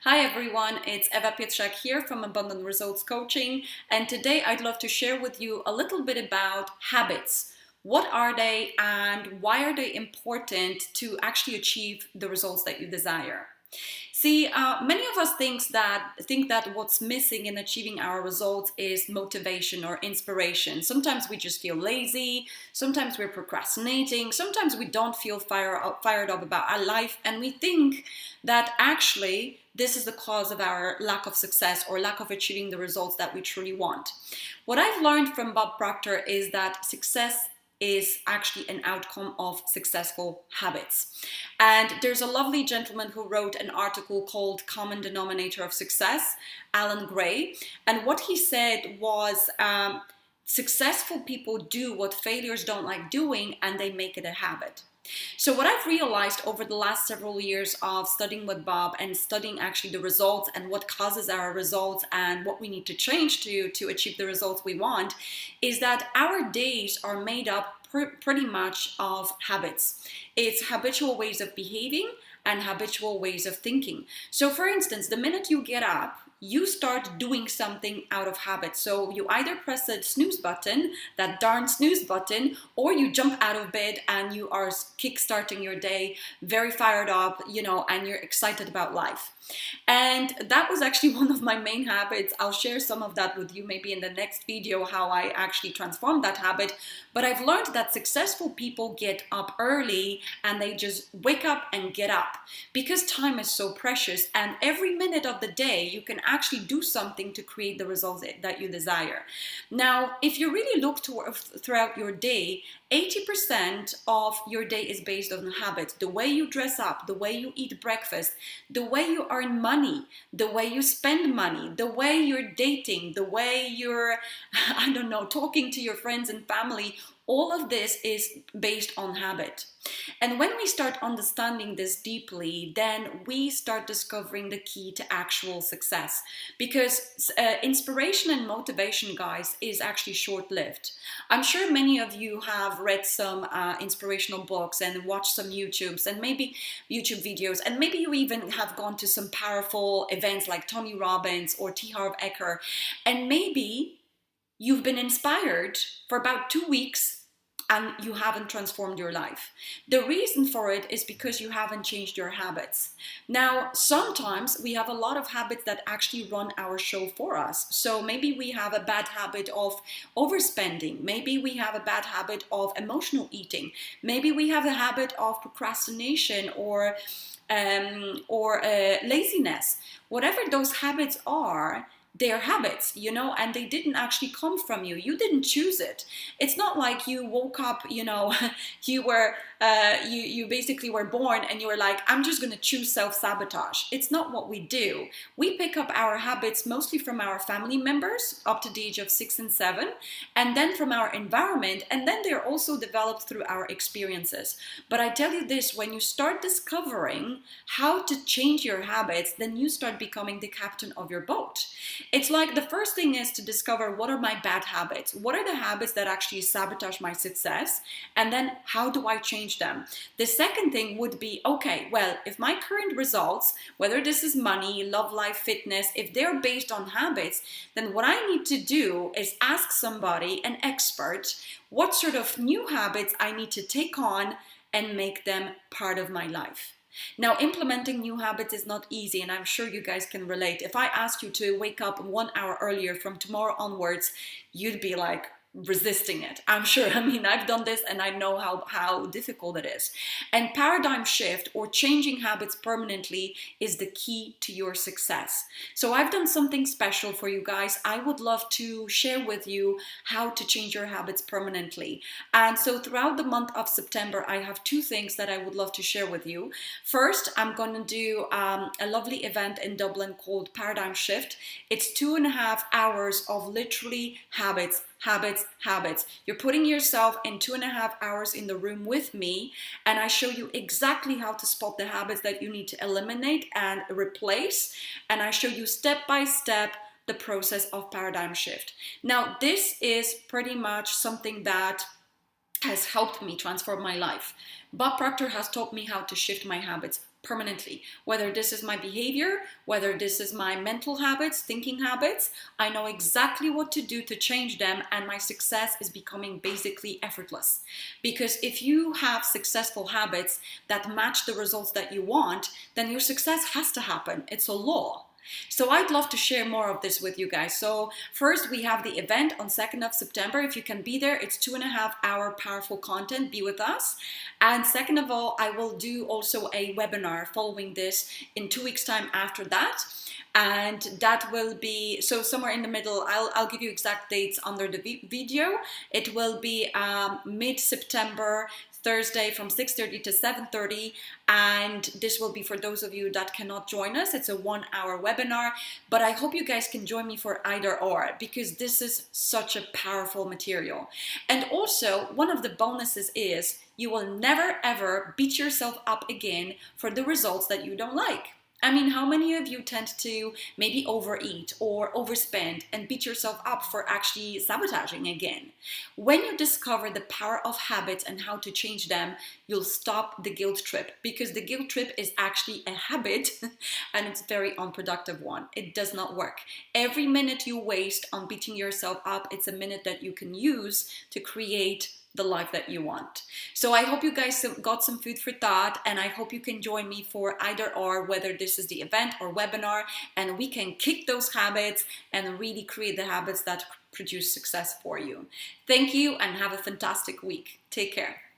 Hi everyone, it's Eva Pietrzak here from Abundant Results Coaching, and today I'd love to share with you a little bit about habits. What are they and why are they important to actually achieve the results that you desire? See, many of us think that what's missing in achieving our results is motivation or inspiration. Sometimes we just feel lazy, sometimes we're procrastinating, sometimes we don't feel fired up about our life, and we think that actually this is the cause of our lack of success or lack of achieving the results that we truly want. What I've learned from Bob Proctor is that success is actually an outcome of successful habits. And there's a lovely gentleman who wrote an article called Common Denominator of Success, Alan Gray. And what he said was successful people do what failures don't like doing, and they make it a habit. So what I've realized over the last several years of studying with Bob and studying actually the results and what causes our results and what we need to change to achieve the results we want is that our days are made up pretty much of habits. It's habitual ways of behaving and habitual ways of thinking. So for instance, the minute you get up, you start doing something out of habit. So you either press the snooze button, that darn snooze button, or you jump out of bed and you are kickstarting your day very fired up, and you're excited about life. And that was actually one of my main habits. I'll share some of that with you maybe in the next video, how I actually transformed that habit. But I've learned that successful people get up early and they just wake up and get up because time is so precious. And every minute of the day, you can actually do something to create the results that you desire. Now, if you really look throughout your day, 80% of your day is based on habits. The way you dress up, the way you eat breakfast, the way you earn money, the way you spend money, the way you're dating, the way you're, talking to your friends and family. All of this is based on habit. And when we start understanding this deeply, then we start discovering the key to actual success. Because inspiration and motivation, guys, is actually short-lived. I'm sure many of you have read some inspirational books and watched some YouTubes and maybe YouTube videos, and maybe you even have gone to some powerful events like Tony Robbins or T. Harv Eker, and maybe you've been inspired for about 2 weeks and you haven't transformed your life. The reason for it is because you haven't changed your habits. Now, sometimes we have a lot of habits that actually run our show for us. So maybe we have a bad habit of overspending. Maybe we have a bad habit of emotional eating. Maybe we have a habit of procrastination or laziness. Whatever those habits are, they're habits, and they didn't actually come from you. You didn't choose it. It's not like you woke up, you basically were born and you were like, I'm just going to choose self-sabotage. It's not what we do. We pick up our habits mostly from our family members up to the age of 6 and 7, and then from our environment, and then they're also developed through our experiences. But I tell you this, when you start discovering how to change your habits, then you start becoming the captain of your boat. It's like the first thing is to discover, what are my bad habits? What are the habits that actually sabotage my success? And then how do I change them? The second thing would be, okay, well, if my current results, whether this is money, love life, fitness, if they're based on habits, then what I need to do is ask somebody, an expert, what sort of new habits I need to take on and make them part of my life. Now, implementing new habits is not easy, and I'm sure you guys can relate. If I asked you to wake up 1 hour earlier from tomorrow onwards, you'd be like resisting it. I'm sure. I've done this and I know how difficult it is. And paradigm shift or changing habits permanently is the key to your success. So I've done something special for you guys. I would love to share with you how to change your habits permanently. And so throughout the month of September, I have 2 things that I would love to share with you. First, I'm going to do a lovely event in Dublin called Paradigm Shift. It's 2.5 hours of literally habits. You're putting yourself in 2.5 hours in the room with me, and I show you exactly how to spot the habits that you need to eliminate and replace, and I show you step by step the process of paradigm shift. Now, this is pretty much something that has helped me transform my life. Bob Proctor has taught me how to shift my habits permanently. Whether this is my behavior, whether this is my mental habits, thinking habits, I know exactly what to do to change them, and my success is becoming basically effortless. Because if you have successful habits that match the results that you want, then your success has to happen. It's a law. So I'd love to share more of this with you guys. So first we have the event on 2nd of September. If you can be there, it's 2.5 hour powerful content. Be with us. And second of all, I will do also a webinar following this in 2 weeks time after that. And that will be, so somewhere in the middle, I'll give you exact dates under the video. It will be mid-September, Thursday from 6:30 to 7:30, and this will be for those of you that cannot join us. It's a 1 hour webinar, but I hope you guys can join me for either or, because this is such a powerful material. And also, one of the bonuses is you will never ever beat yourself up again for the results that you don't like. I mean, how many of you tend to maybe overeat or overspend and beat yourself up for actually sabotaging again? When you discover the power of habits and how to change them, you'll stop the guilt trip, because the guilt trip is actually a habit and it's a very unproductive one. It does not work. Every minute you waste on beating yourself up, it's a minute that you can use to create the life that you want. So I hope you guys got some food for thought, and I hope you can join me for either or, whether this is the event or webinar, and we can kick those habits and really create the habits that produce success for you. Thank you and have a fantastic week. Take care.